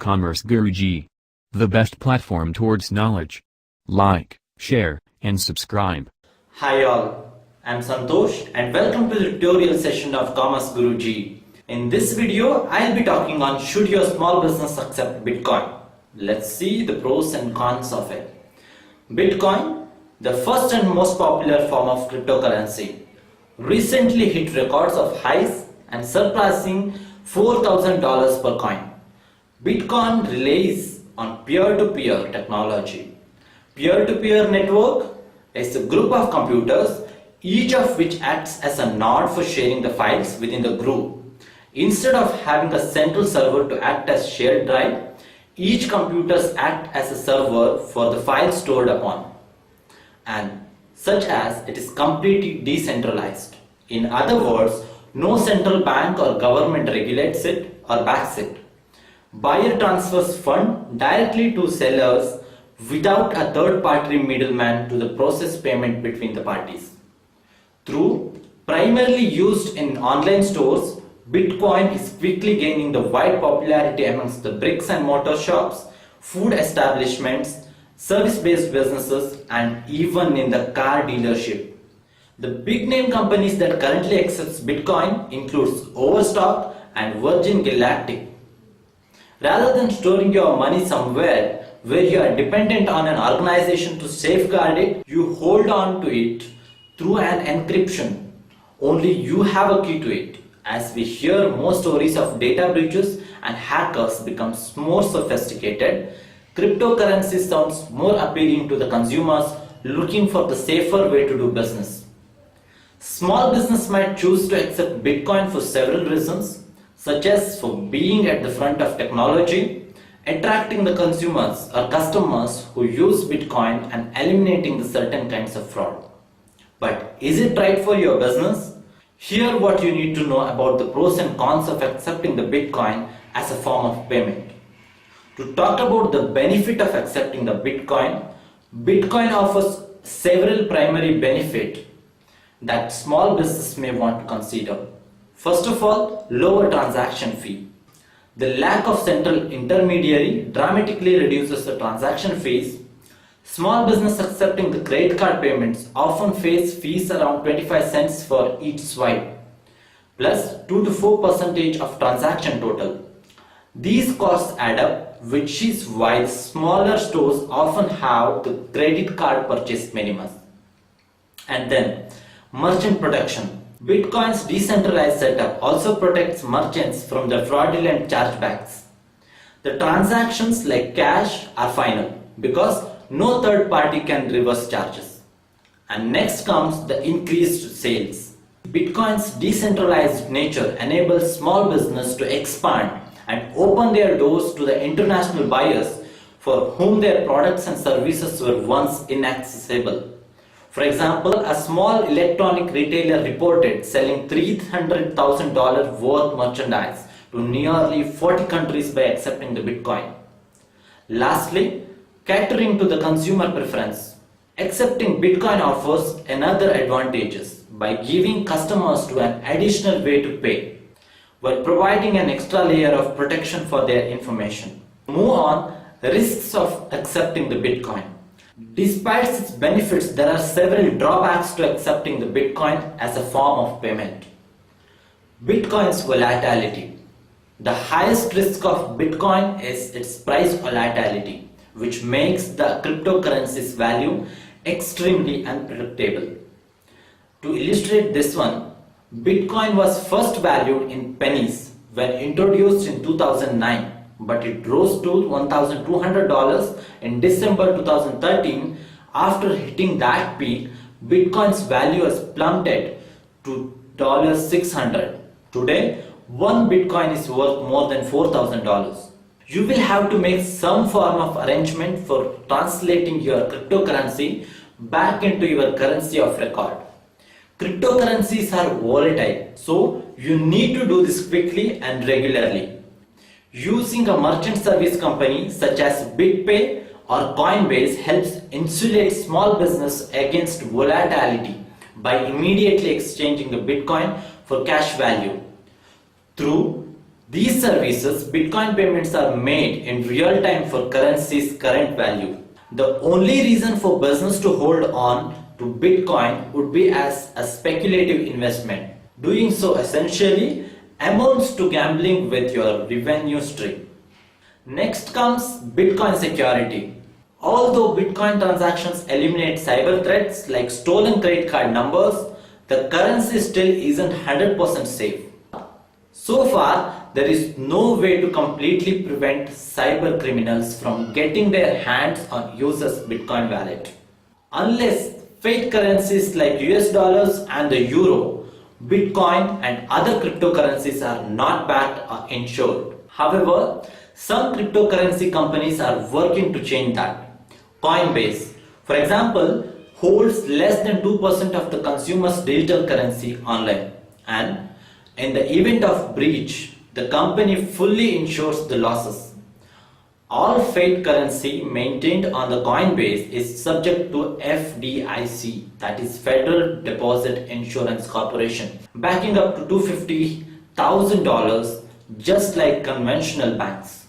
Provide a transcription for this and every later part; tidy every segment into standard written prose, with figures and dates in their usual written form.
Commerce Guruji. The best platform towards knowledge. Like, share, and subscribe. Hi all, I'm Santosh and welcome to the tutorial session of Commerce Guruji. In this video, I'll be talking on should your small business accept Bitcoin. Let's see the pros and cons of it. Bitcoin, the first and most popular form of cryptocurrency, recently hit records of highs and surpassing $4,000 per coin. Bitcoin relies on peer-to-peer technology. Peer-to-peer network is a group of computers, each of which acts as a node for sharing the files within the group. Instead of having a central server to act as shared drive, each computers act as a server for the files stored upon, and such as it is completely decentralized. In other words, no central bank or government regulates it or backs it. Buyer transfers fund directly to sellers without a third-party middleman to the process payment between the parties. Through primarily used in online stores, Bitcoin is quickly gaining the wide popularity amongst the bricks and mortar shops, food establishments, service-based businesses, and even in the car dealership. The big name companies that currently accept Bitcoin includes Overstock and Virgin Galactic. Rather than storing your money somewhere where you are dependent on an organization to safeguard it, you hold on to it through an encryption. Only you have a key to it. As we hear more stories of data breaches and hackers becomes more sophisticated, cryptocurrency sounds more appealing to the consumers looking for the safer way to do business. Small business might choose to accept Bitcoin for several reasons, such as for being at the front of technology, attracting the consumers or customers who use Bitcoin, and eliminating the certain kinds of fraud. But is it right for your business? Here what you need to know about the pros and cons of accepting the Bitcoin as a form of payment. To talk about the benefit of accepting the Bitcoin offers several primary benefits that small business may want to consider. First of all, lower transaction fee. The lack of central intermediary dramatically reduces the transaction fees. Small business accepting the credit card payments often face fees around 25 cents for each swipe, plus 2 to 4% of transaction total. These costs add up, which is why smaller stores often have the credit card purchase minimum. And then, merchant protection. Bitcoin's decentralized setup also protects merchants from the fraudulent chargebacks. The transactions like cash are final because no third party can reverse charges. And next comes the increased sales. Bitcoin's decentralized nature enables small business to expand and open their doors to the international buyers for whom their products and services were once inaccessible. For example, a small electronic retailer reported selling $300,000 worth merchandise to nearly 40 countries by accepting the Bitcoin. Lastly, catering to the consumer preference. Accepting Bitcoin offers another advantages by giving customers to an additional way to pay, while providing an extra layer of protection for their information. Move on, risks of accepting the Bitcoin. Despite its benefits, there are several drawbacks to accepting the Bitcoin as a form of payment. Bitcoin's volatility. The highest risk of Bitcoin is its price volatility, which makes the cryptocurrency's value extremely unpredictable. To illustrate this one, Bitcoin was first valued in pennies when introduced in 2009. But it rose to $1,200 in December 2013. After hitting that peak, Bitcoin's value has plummeted to $600. Today, one Bitcoin is worth more than $4,000. You will have to make some form of arrangement for translating your cryptocurrency back into your currency of record. Cryptocurrencies are volatile, so you need to do this quickly and regularly. Using a merchant service company such as BitPay or Coinbase helps insulate small business against volatility by immediately exchanging the Bitcoin for cash value. Through These services, Bitcoin payments are made in real time for currency's current value. The only reason for business to hold on to Bitcoin would be as a speculative investment. Doing so essentially amounts to gambling with your revenue stream. Next comes Bitcoin security. Although Bitcoin transactions eliminate cyber threats like stolen credit card numbers, the currency still isn't 100% safe. So far, there is no way to completely prevent cyber criminals from getting their hands on users' Bitcoin wallet. Unless fake currencies like US dollars and the euro, Bitcoin and other cryptocurrencies are not backed or insured. However, some cryptocurrency companies are working to change that. Coinbase, for example, holds less than 2% of the consumer's digital currency online, and in the event of breach, the company fully insures the losses. All fiat currency maintained on the Coinbase is subject to FDIC, that is Federal Deposit Insurance Corporation, backing up to $250,000 just like conventional banks.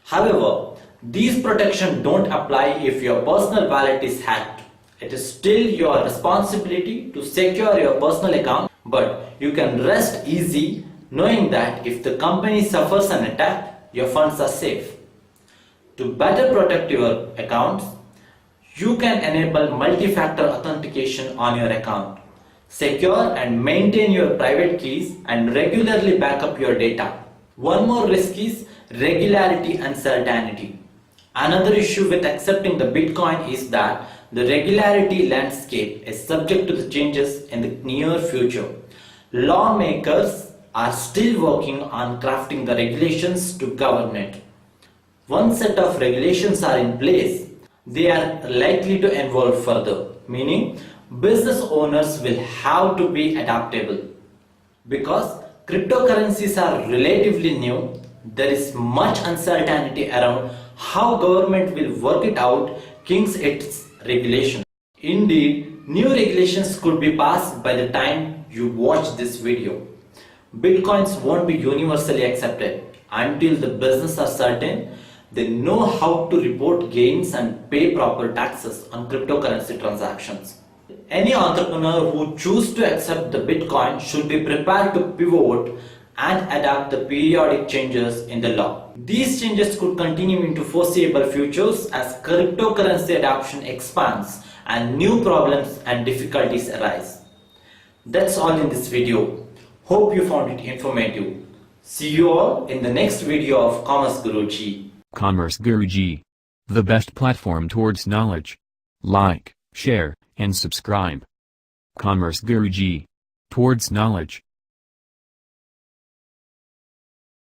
However, these protections don't apply if your personal wallet is hacked. It is still your responsibility to secure your personal account, but you can rest easy knowing that if the company suffers an attack, your funds are safe. To better protect your accounts, you can enable multi-factor authentication on your account. Secure and maintain your private keys and regularly back up your data. One more risk is regularity and certainty. Another issue with accepting the Bitcoin is that the regularity landscape is subject to the changes in the near future. Lawmakers are still working on crafting the regulations to govern it. Once set of regulations are in place, they are likely to evolve further, meaning business owners will have to be adaptable. Because cryptocurrencies are relatively new, there is much uncertainty around how government will work it out against its regulation. Indeed, new regulations could be passed by the time you watch this video. Bitcoins won't be universally accepted until the business are certain they know how to report gains and pay proper taxes on cryptocurrency transactions. Any entrepreneur who chooses to accept the Bitcoin should be prepared to pivot and adapt the periodic changes in the law. These changes could continue into foreseeable futures as cryptocurrency adoption expands and new problems and difficulties arise. That's all in this video. Hope you found it informative. See you all in the next video of Commerce Guruji. Commerce Guruji. The best platform towards knowledge. Like, share, and subscribe. Commerce Guruji. Towards knowledge.